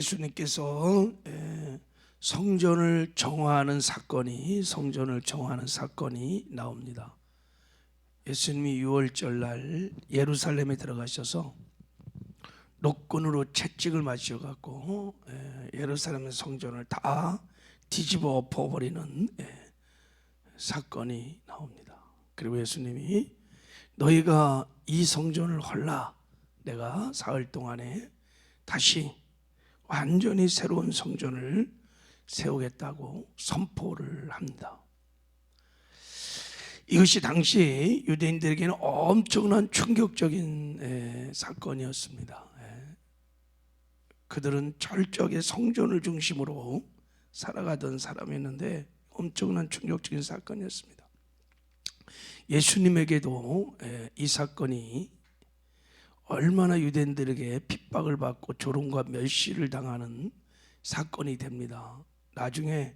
예수님께서 성전을 정화하는 사건이 나옵니다. 예수님이 유월절 날 예루살렘에 들어가셔서 노끈으로 채찍을 맞으셔갖고 예루살렘 성전을 다 뒤집어 엎어버리는 사건이 나옵니다. 그리고 예수님이 너희가 이 성전을 헐라, 내가 사흘 동안에 다시 완전히 새로운 성전을 세우겠다고 선포를 합니다. 이것이 당시 유대인들에게는 엄청난 충격적인 사건이었습니다. 그들은 철저하게 성전을 중심으로 살아가던 사람이었는데 엄청난 충격적인 사건이었습니다. 예수님에게도 이 사건이 얼마나 유대인들에게 핍박을 받고 조롱과 멸시를 당하는 사건이 됩니다. 나중에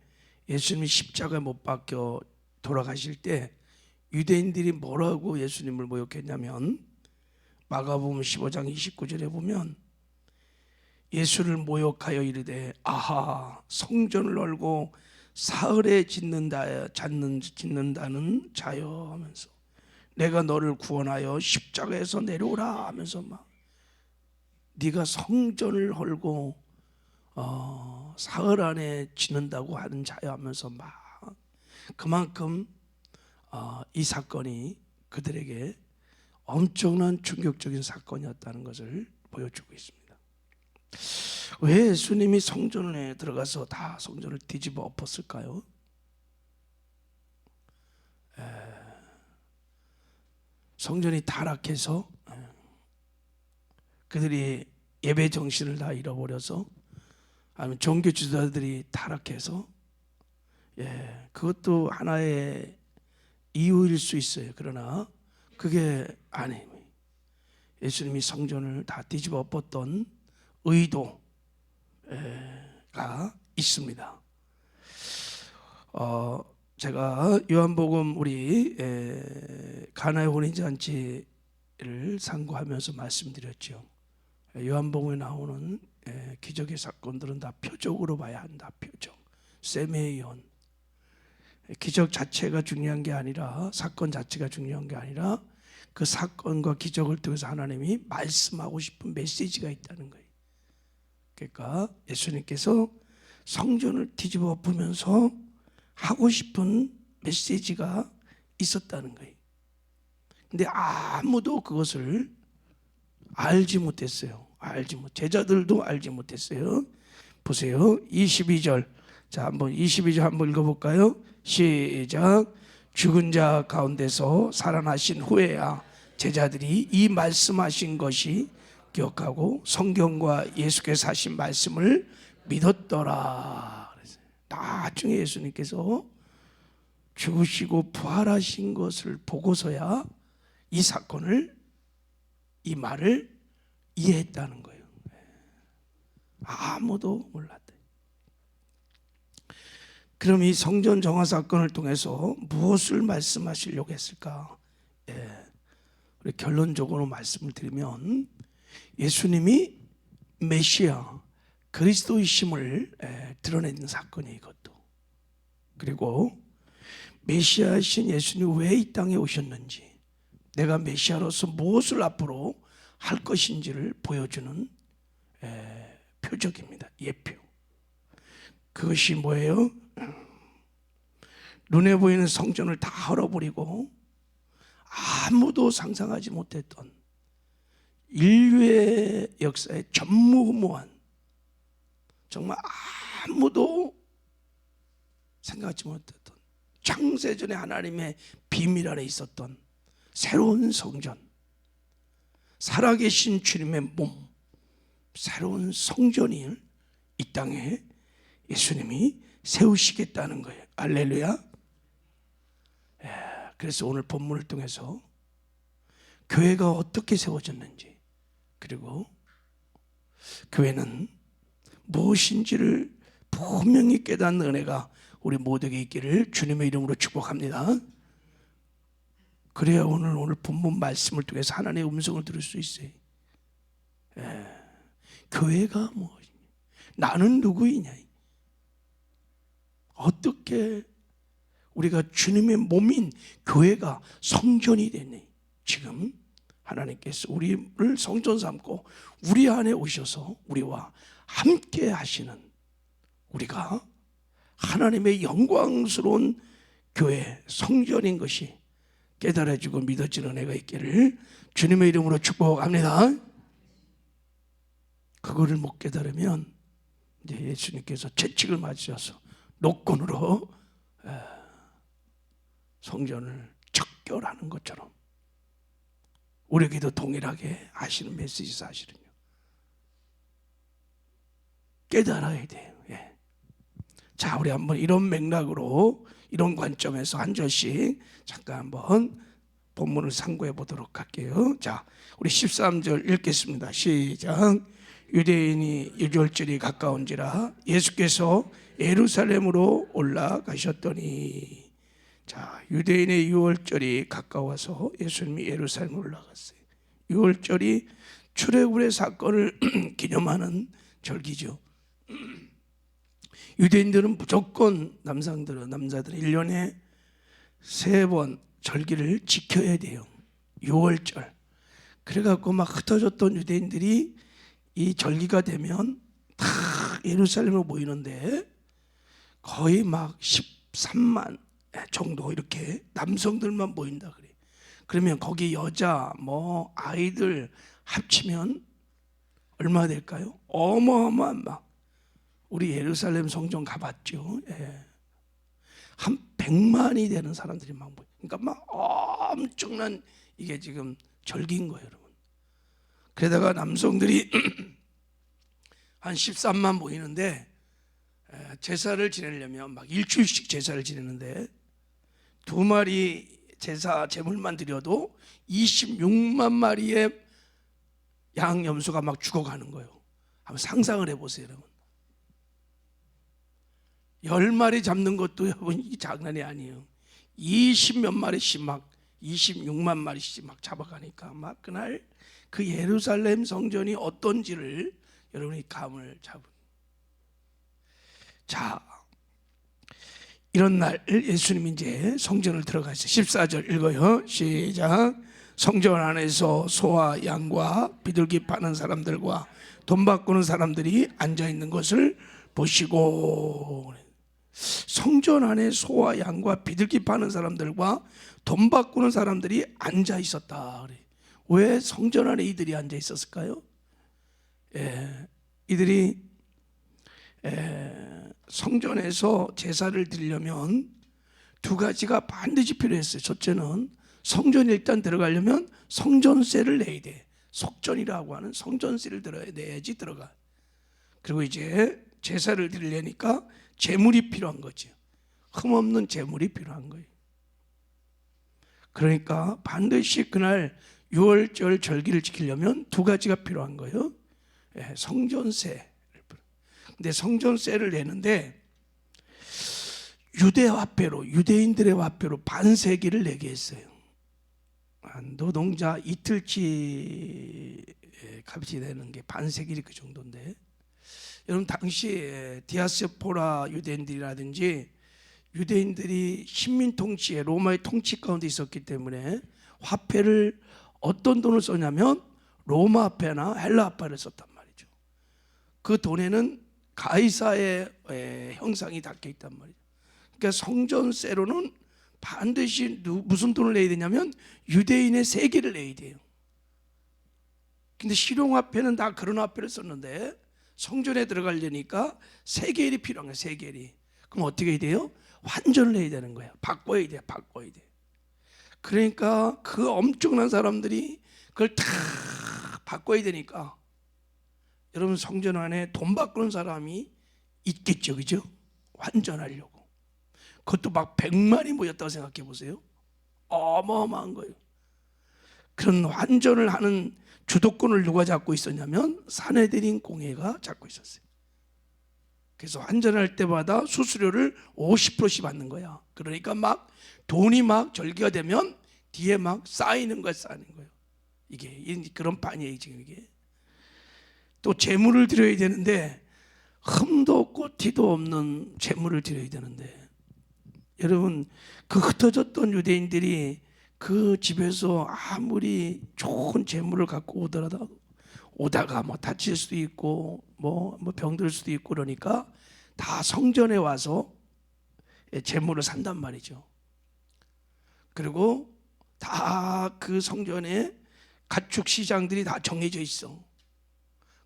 예수님이 십자가에 못 박혀 돌아가실 때 유대인들이 뭐라고 예수님을 모욕했냐면, 마가복음 15장 29절에 보면 예수를 모욕하여 이르되 아하, 성전을 헐고 사흘에 짓는다는 자여 하면서 내가 너를 구원하여 십자가에서 내려오라 하면서 막 네가 성전을 헐고 사흘 안에 짓는다고 하는 자여 하면서 막 그만큼 이 사건이 그들에게 엄청난 충격적인 사건이었다는 것을 보여주고 있습니다. 왜 예수님이 성전에 들어가서 다 성전을 뒤집어 엎었을까요? 성전이 타락해서 그들이 예배 정신을 다 잃어버려서, 아니면 종교 지도자들이 타락해서, 그것도 하나의 이유일 수 있어요. 그러나 그게 아니에요. 예수님이 성전을 다 뒤집어 엎었던 의도가 있습니다. 제가 요한복음 우리 가나의 혼인잔치를 상고하면서 말씀드렸죠. 요한복음에 나오는 기적의 사건들은 다 표적으로 봐야 한다. 표적, 세메이온. 기적 자체가 중요한 게 아니라, 사건 자체가 중요한 게 아니라 그 사건과 기적을 통해서 하나님이 말씀하고 싶은 메시지가 있다는 거예요. 그러니까 예수님께서 성전을 뒤집어 엎으면서 하고 싶은 메시지가 있었다는 거예요. 근데 아무도 그것을 알지 못했어요. 제자들도 알지 못했어요. 보세요. 22절. 자, 한번 22절 한번 읽어볼까요? 시작. 죽은 자 가운데서 살아나신 후에야 제자들이 이 말씀하신 것이 기억하고 성경과 예수께서 하신 말씀을 믿었더라. 나중에 예수님께서 죽으시고 부활하신 것을 보고서야 이 사건을, 이 말을 이해했다는 거예요. 아무도 몰랐대. 그럼 이 성전 정화 사건을 통해서 무엇을 말씀하시려고 했을까? 우리 결론적으로 말씀을 드리면, 예수님이 메시아 그리스도이심을 드러내는 사건이에요. 이것도. 그리고 메시아이신 예수님이 왜 이 땅에 오셨는지, 내가 메시아로서 무엇을 앞으로 할 것인지를 보여주는 표적입니다. 예표. 그것이 뭐예요? 눈에 보이는 성전을 다 헐어버리고 아무도 상상하지 못했던, 인류의 역사에 전무후무한, 정말 아무도 생각하지 못했던, 창세전에 하나님의 비밀 안에 있었던 새로운 성전, 살아계신 주님의 몸, 새로운 성전이 이 땅에 예수님이 세우시겠다는 거예요. 할렐루야. 그래서 오늘 본문을 통해서 교회가 어떻게 세워졌는지, 그리고 교회는 무엇인지를 분명히 깨닫는 은혜가 우리 모두에게 있기를 주님의 이름으로 축복합니다. 그래야 오늘 본문 말씀을 통해서 하나님의 음성을 들을 수 있어요. 교회가 무엇이냐, 나는 누구이냐? 어떻게 우리가 주님의 몸인 교회가 성전이 됐니? 지금 하나님께서 우리를 성전 삼고 우리 안에 오셔서 우리와 함께 하시는, 우리가 하나님의 영광스러운 교회 성전인 것이 깨달아지고 믿어지는 애가 있기를 주님의 이름으로 축복합니다. 그거를 못 깨달으면 이제 예수님께서 채찍을 맞으셔서 노건으로 성전을 척결하는 것처럼 우리에게도 동일하게 하시는 메시지 사실은요. 깨달아야 돼요. 예. 자, 우리 한번 이런 맥락으로, 이런 관점에서 한 절씩 잠깐 한번 본문을 상고해 보도록 할게요. 자, 우리 13절 읽겠습니다. 시작. 유대인이 유월절이 가까운지라 예수께서 예루살렘으로 올라가셨더니, 자, 유대인의 유월절이 가까워서 예수님이 예루살렘에 올라갔어요. 유월절이 출애굽의 사건을 기념하는 절기죠. 유대인들은 무조건 남자들은 1년에 3번 절기를 지켜야 돼요. 유월절. 그래갖고 막 흩어졌던 유대인들이 이 절기가 되면 다 예루살렘으로 모이는데 거의 막 13만 정도 이렇게 남성들만 모인다 그래. 그러면 거기 여자 뭐 아이들 합치면 얼마 될까요? 어마어마한, 막 우리 예루살렘 성전 가봤죠. 예. 한 100만이 되는 사람들이 막 모여. 그러니까 막 엄청난, 이게 지금 절기인 거예요, 여러분. 게다가 남성들이 한 13만 모이는데 제사를 지내려면 막 일주일씩 제사를 지내는데 2마리 제사 제물만 드려도 26만 마리의 양 염소가 막 죽어가는 거예요. 한번 상상을 해보세요, 여러분. 10마리 잡는 것도 여러분 이 장난이 아니에요. 20몇 마리씩 막 26만 마리씩 막 잡아가니까 막 그날 그 예루살렘 성전이 어떤지를 여러분이 감을 잡은. 자, 이런 날 예수님이 이제 성전을 들어가서 14절 읽어요. 시작. 성전 안에서 소와 양과 비둘기 파는 사람들과 돈 바꾸는 사람들이 앉아 있는 것을 보시고, 성전 안에 소와 양과 비둘기 파는 사람들과 돈 바꾸는 사람들이 앉아 있었다. 왜 성전 안에 이들이 앉아 있었을까요? 이들이 성전에서 제사를 드리려면 2가지가 반드시 필요했어요. 첫째는 성전에 일단 들어가려면 성전세를 내야 돼. 속전이라고 하는 성전세를 내야지 들어가. 그리고 이제 제사를 드리려니까 제물이 필요한 거죠. 흠없는 제물이 필요한 거예요. 그러니까 반드시 그날 유월절 절기를 지키려면 2가지가 필요한 거예요. 성전세. 근데 성전세를 내는데 유대 화폐로, 유대인들의 화폐로 반세기를 내게 했어요. 노동자 이틀치 값이 되는 게 반세기 그 정도인데, 여러분 당시 디아스포라 유대인들이라든지 유대인들이 식민 통치에, 로마의 통치 가운데 있었기 때문에 화폐를 어떤 돈을 썼냐면 로마 화폐나 헬라 화폐를 썼단 말이죠. 그 돈에는 가이사의 형상이 닦여 있단 말이죠. 그러니까 성전세로는 반드시 무슨 돈을 내야 되냐면 유대인의 세계를 내야 돼요. 근데 실용화폐는 다 그런 화폐를 썼는데 성전에 들어가려니까 세겔이 필요한 거예요. 세겔이. 그럼 어떻게 해야 돼요? 환전을 해야 되는 거예요. 바꿔야 돼요. 바꿔야 돼. 그러니까 그 엄청난 사람들이 그걸 다 바꿔야 되니까 여러분 성전 안에 돈 바꾸는 사람이 있겠죠, 그죠? 환전하려고. 그것도 막 100만이 모였다고 생각해 보세요. 어마어마한 거예요. 그런 환전을 하는 주도권을 누가 잡고 있었냐면 산헤드린 공회가 잡고 있었어요. 그래서 환전할 때마다 수수료를 50%씩 받는 거야. 그러니까 막 돈이 막 절기가 되면 뒤에 막 쌓이는 거야, 쌓이는 거예요. 이게 그런 판이에요, 지금 이게. 또 재물을 드려야 되는데 흠도 없고 티도 없는 제물을 드려야 되는데, 여러분 그 흩어졌던 유대인들이 그 집에서 아무리 좋은 제물을 갖고 오다가 뭐 다칠 수도 있고 뭐 병들 수도 있고 그러니까 다 성전에 와서 제물을 산단 말이죠. 그리고 다 그 성전에 가축 시장들이 다 정해져 있어.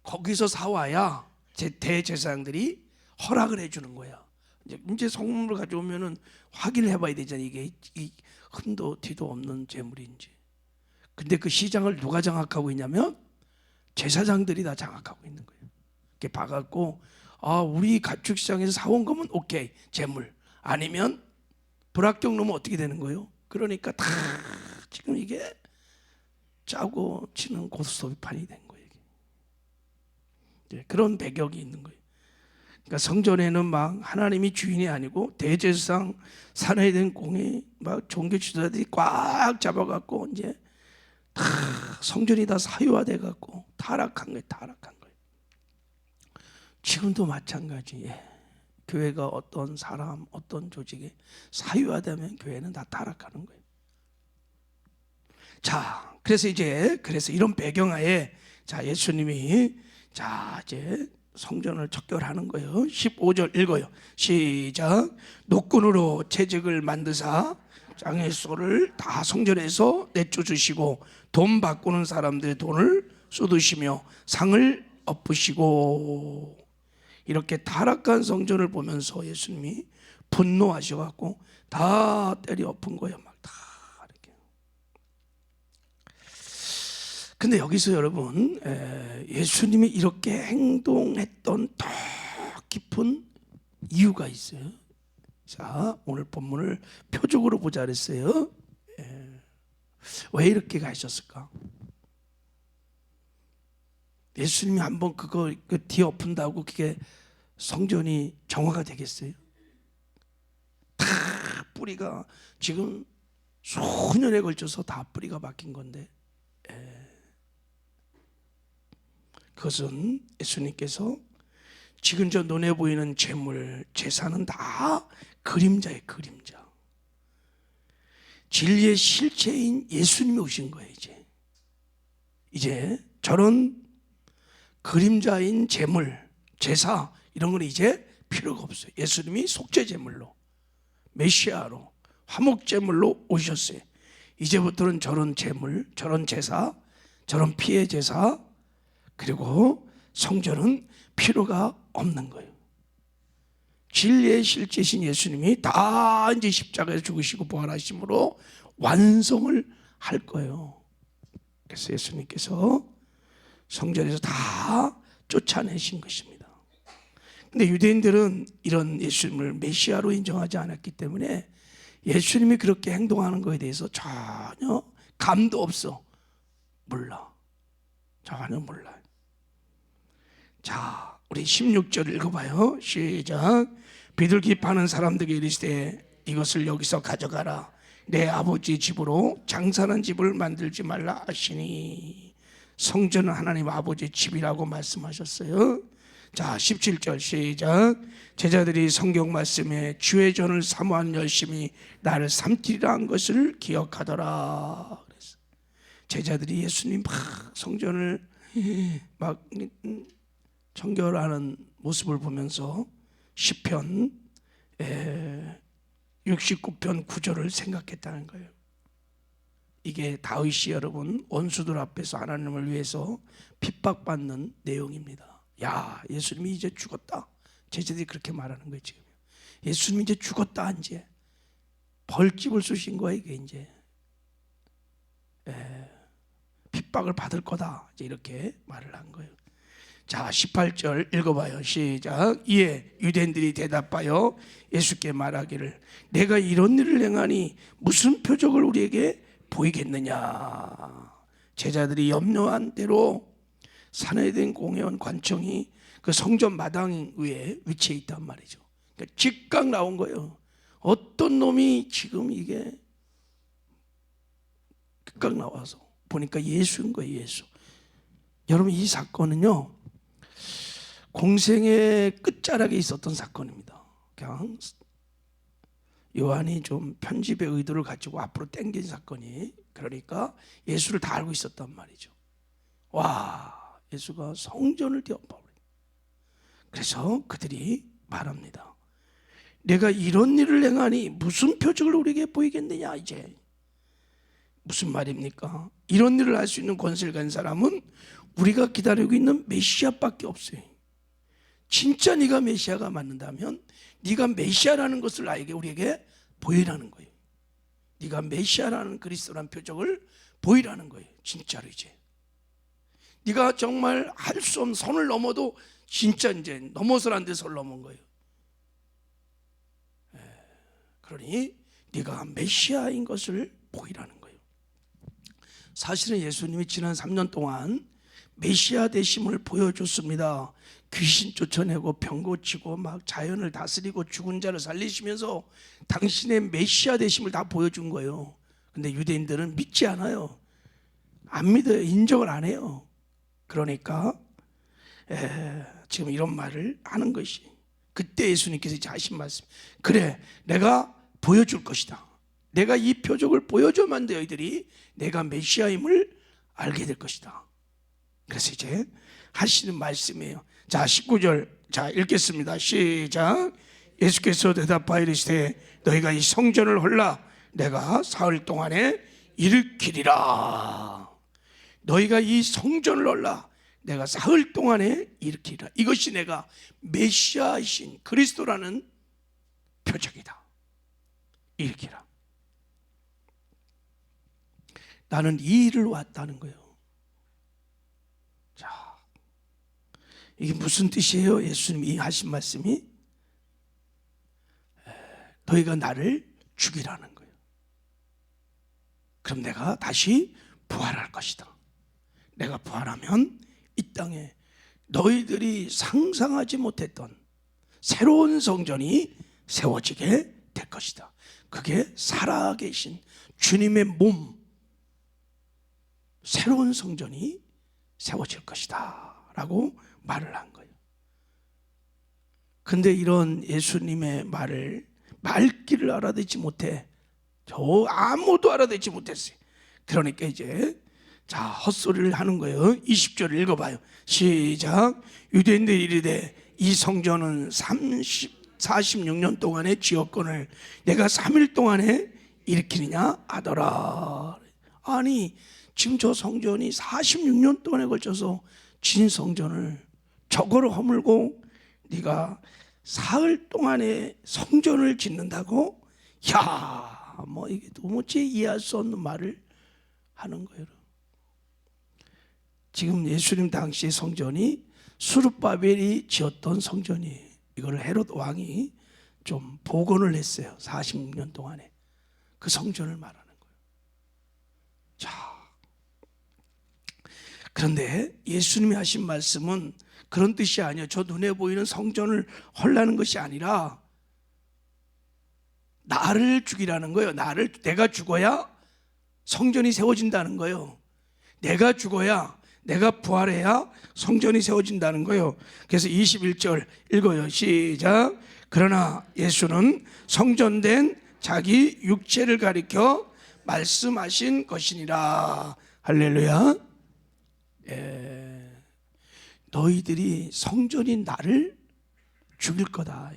거기서 사와야 대제사장들이 허락을 해주는 거야. 이제 성물을 가져오면은 확인을 해봐야 되잖아. 이게 이 흠도 티도 없는 제물인지. 근데 그 시장을 누가 장악하고 있냐면 제사장들이 다 장악하고 있는 거예요. 이렇게 봐갖고 우리 가축 시장에서 사온 거면 오케이 제물. 아니면 불합격 놓으면 어떻게 되는 거예요? 그러니까 다 지금 이게 짜고 치는 고스톱판이 된 거예요. 그런 배경이 있는 거예요. 그러니까 성전에는 막 하나님이 주인이 아니고 대제사장 산해된 공이 막 종교 지도자들이 꽉 잡아갖고 이제 다 성전이 다 사유화돼 갖고 타락한 거예요. 지금도 마찬가지. 교회가 어떤 사람, 어떤 조직에 사유화되면 교회는 다 타락하는 거예요. 자, 그래서 이런 배경하에 예수님이 이제 성전을 척결하는 거예요. 15절 읽어요. 시작. 노끈으로 채찍을 만드사 장애소를 다 성전에서 내쫓으시고 돈 바꾸는 사람들의 돈을 쏟으시며 상을 엎으시고, 이렇게 타락한 성전을 보면서 예수님이 분노하셔갖고 다 때려 엎은 거예요. 막 다 이렇게. 근데 여기서 여러분, 예수님이 이렇게 행동했던 더 깊은 이유가 있어요. 자, 오늘 본문을 표적으로 보자 그랬어요. 왜 이렇게 가셨을까? 예수님이 한번 그거 뒤엎은다고 그게 성전이 정화가 되겠어요? 다 뿌리가 지금 수년에 걸쳐서 다 뿌리가 박힌 건데, 그것은 예수님께서 지금 저 눈에 보이는 재물, 재산은 다 그림자예요. 그림자. 진리의 실체인 예수님이 오신 거예요. 이제 저런 그림자인 재물, 제사 이런 건 이제 필요가 없어요. 예수님이 속죄 제물로, 메시아로, 화목 제물로 오셨어요. 이제부터는 저런 제물, 저런 제사, 저런 피해 제사, 그리고 성전은 필요가 없는 거예요. 진리의 실제신 예수님이 다 이제 십자가에 죽으시고 부활하심으로 완성을 할 거예요. 그래서 예수님께서 성전에서 다 쫓아내신 것입니다. 근데 유대인들은 이런 예수님을 메시아로 인정하지 않았기 때문에 예수님이 그렇게 행동하는 것에 대해서 전혀 감도 없어. 몰라. 전혀 몰라요. 자, 우리 16절 읽어봐요. 시작. 비둘기 파는 사람들에게 이르시되 이것을 여기서 가져가라. 내 아버지 집으로 장사하는 집을 만들지 말라 하시니. 성전은 하나님 아버지 집이라고 말씀하셨어요. 자, 17절 시작. 제자들이 성경 말씀에 주의 전을 사모하는 열심히 나를 삼키리라 한 것을 기억하더라. 그래서 제자들이 예수님 막 성전을 막 청결하는 모습을 보면서 시편 69편 9절을 생각했다는 거예요. 이게 다윗이 여러분 원수들 앞에서 하나님을 위해서 핍박받는 내용입니다. 야, 예수님이 이제 죽었다. 제자들이 그렇게 말하는 거예요. 지금 예수님이 이제 죽었다. 이제 벌집을 쑤신 거야. 이게 이제 핍박을 받을 거다. 이제 이렇게 말을 한 거예요. 자, 18절 읽어봐요. 시작. 이에 유대인들이 대답하여 예수께 말하기를 내가 이런 일을 행하니 무슨 표적을 우리에게 보이겠느냐. 제자들이 염려한 대로 산해된 공회원 관청이 그 성전 마당 위에 위치해 있단 말이죠. 그러니까 즉각 나온 거예요. 어떤 놈이 지금 이게 즉각 나와서 보니까 예수인 거예요. 예수. 여러분, 이 사건은요 공생의 끝자락에 있었던 사건입니다. 그냥 요한이 좀 편집의 의도를 가지고 앞으로 당긴 사건이, 그러니까 예수를 다 알고 있었단 말이죠. 와, 예수가 성전을 되어버려. 그래서 그들이 말합니다. 내가 이런 일을 행하니 무슨 표적을 우리에게 보이겠느냐. 이제 무슨 말입니까? 이런 일을 할 수 있는 권세를 가진 사람은 우리가 기다리고 있는 메시아밖에 없어요. 진짜 네가 메시아가 맞는다면 네가 메시아라는 것을 나에게, 우리에게 보이라는 거예요. 네가 메시아라는 그리스도라는 표적을 보이라는 거예요. 진짜로 이제 네가 정말 할 수 없는 선을 넘어도 진짜 이제 넘어서란 데 선을 넘은 거예요. 그러니 네가 메시아인 것을 보이라는 거예요. 사실은 예수님이 지난 3년 동안 메시아 되심을 보여줬습니다. 귀신 쫓아내고 병 고치고 막 자연을 다스리고 죽은 자를 살리시면서 당신의 메시아 되심을 다 보여준 거예요. 근데 유대인들은 믿지 않아요. 안 믿어요. 인정을 안 해요. 그러니까 지금 이런 말을 하는 것이, 그때 예수님께서 이제 하신 말씀, 그래 내가 보여줄 것이다. 내가 이 표적을 보여줘만 너희들이 내가 메시아임을 알게 될 것이다. 그래서 이제 하시는 말씀이에요. 자, 19절 자 읽겠습니다. 시작. 예수께서 대답하여 이르시되 너희가 이 성전을 헐라 내가 사흘 동안에 일으키리라. 너희가 이 성전을 헐라 내가 사흘 동안에 일으키리라. 이것이 내가 메시아이신 그리스도라는 표적이다. 일으키라. 나는 이 일을 왔다는 거예요. 자, 이게 무슨 뜻이에요? 예수님이 하신 말씀이 너희가 나를 죽이라는 거예요. 그럼 내가 다시 부활할 것이다. 내가 부활하면 이 땅에 너희들이 상상하지 못했던 새로운 성전이 세워지게 될 것이다. 그게 살아계신 주님의 몸, 새로운 성전이 세워질 것이다 라고 말을 한 거예요. 근데 이런 예수님의 말을 말귀를 알아듣지 못해. 아무도 알아듣지 못했어요. 그러니까 이제 자 헛소리를 하는 거예요. 20절 읽어봐요. 시작. 유대인들이 이르되 이 성전은 46년 동안의 지역권을 내가 3일 동안에 일으키느냐 하더라. 아니 지금 저 성전이 46년 동안에 걸쳐서 진 성전을 저거로 허물고 네가 사흘 동안에 성전을 짓는다고? 야, 뭐 이게 도무지 이해할 수 없는 말을 하는 거예요. 지금 예수님 당시의 성전이 수르바벨이 지었던 성전이에요. 이걸 헤롯 왕이 좀 복원을 했어요. 46년 동안에 그 성전을 말하는 거예요. 자, 그런데 예수님이 하신 말씀은 그런 뜻이 아니에요. 저 눈에 보이는 성전을 헐라는 것이 아니라 나를 죽이라는 거예요. 내가 죽어야 성전이 세워진다는 거예요. 내가 죽어야, 내가 부활해야 성전이 세워진다는 거예요. 그래서 21절 읽어요. 시작. 그러나 예수는 성전된 자기 육체를 가리켜 말씀하신 것이니라. 할렐루야. 너희들이 성전인 나를 죽일 거다.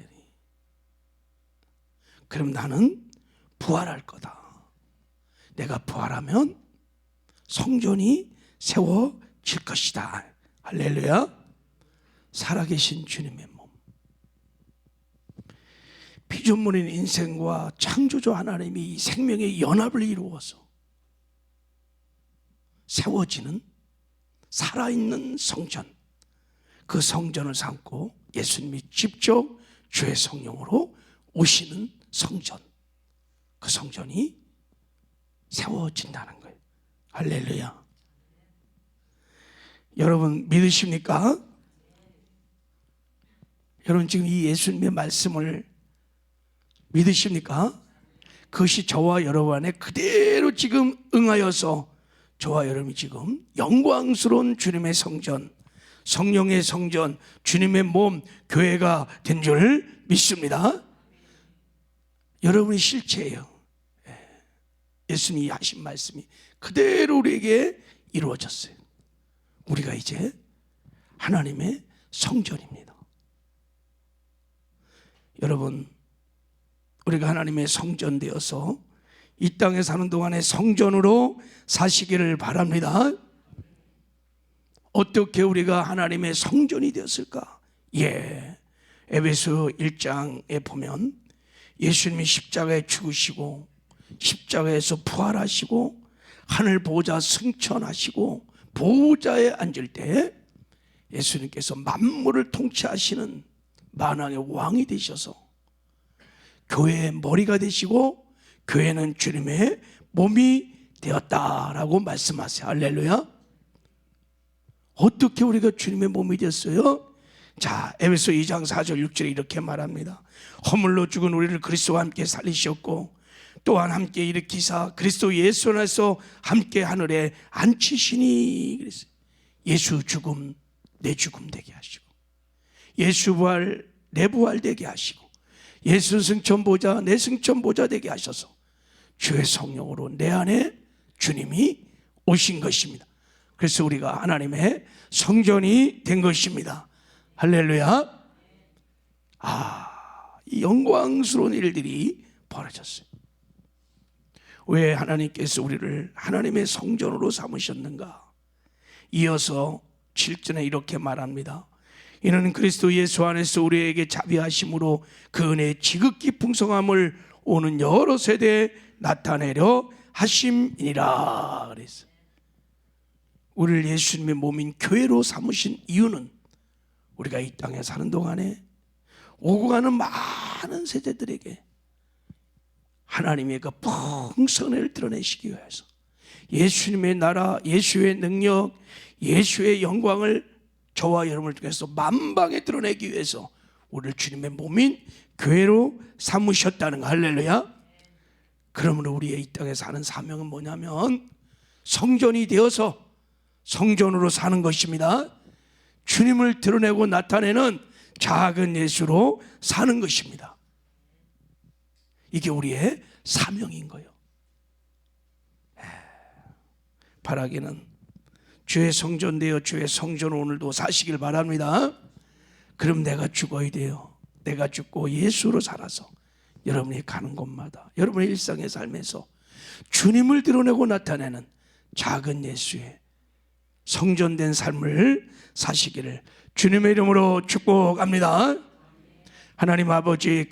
그럼 나는 부활할 거다. 내가 부활하면 성전이 세워질 것이다. 할렐루야. 살아계신 주님의 몸, 피조물인 인생과 창조주 하나님이 생명의 연합을 이루어서 세워지는 살아있는 성전, 그 성전을 삼고 예수님이 직접 주의 성령으로 오시는 성전, 그 성전이 세워진다는 거예요. 할렐루야. 여러분 믿으십니까? 여러분 지금 이 예수님의 말씀을 믿으십니까? 그것이 저와 여러분 안에 그대로 지금 응하여서 저와 여러분이 지금 영광스러운 주님의 성전, 성령의 성전, 주님의 몸, 교회가 된 줄 믿습니다. 여러분이 실체예요. 예수님이 하신 말씀이 그대로 우리에게 이루어졌어요. 우리가 이제 하나님의 성전입니다. 여러분, 우리가 하나님의 성전 되어서 이 땅에 사는 동안에 성전으로 사시기를 바랍니다. 어떻게 우리가 하나님의 성전이 되었을까? 에베소 1장에 보면 예수님이 십자가에 죽으시고 십자가에서 부활하시고 하늘 보좌 승천하시고 보좌에 앉을 때 예수님께서 만물을 통치하시는 만왕의 왕이 되셔서 교회의 머리가 되시고 교회는 주님의 몸이 되었다라고 말씀하세요. 할렐루야. 어떻게 우리가 주님의 몸이 됐어요? 자, 에베소 2장 4절 6절에 이렇게 말합니다. 허물로 죽은 우리를 그리스도와 함께 살리셨고 또한 함께 일으키사 그리스도 예수 안에서 함께 하늘에 앉히시니 그랬어요. 예수 죽음 내 죽음 되게 하시고 예수 부활 내 부활 되게 하시고 예수 승천 보좌 내 승천 보좌 되게 하셔서 주의 성령으로 내 안에 주님이 오신 것입니다. 그래서 우리가 하나님의 성전이 된 것입니다. 할렐루야. 이 영광스러운 일들이 벌어졌어요. 왜 하나님께서 우리를 하나님의 성전으로 삼으셨는가? 이어서 7절에 이렇게 말합니다. 이는 그리스도 예수 안에서 우리에게 자비하심으로 그 은혜의 지극히 풍성함을 오는 여러 세대에 나타내려 하심이니라 그랬어요. 우리를 예수님의 몸인 교회로 삼으신 이유는 우리가 이 땅에 사는 동안에 오고 가는 많은 세대들에게 하나님의 그 풍성을 드러내시기 위해서 예수님의 나라, 예수의 능력, 예수의 영광을 저와 여러분을 통해서 만방에 드러내기 위해서 우리를 주님의 몸인 교회로 삼으셨다는 거. 할렐루야. 그러므로 우리의 이 땅에 사는 사명은 뭐냐면 성전이 되어서 성전으로 사는 것입니다. 주님을 드러내고 나타내는 작은 예수로 사는 것입니다. 이게 우리의 사명인 거예요. 바라기는 주의 성전 되어 주의 성전 오늘도 사시길 바랍니다. 그럼 내가 죽어야 돼요. 내가 죽고 예수로 살아서 여러분이 가는 곳마다 여러분의 일상의 삶에서 주님을 드러내고 나타내는 작은 예수의 성전된 삶을 사시기를 주님의 이름으로 축복합니다. 하나님 아버지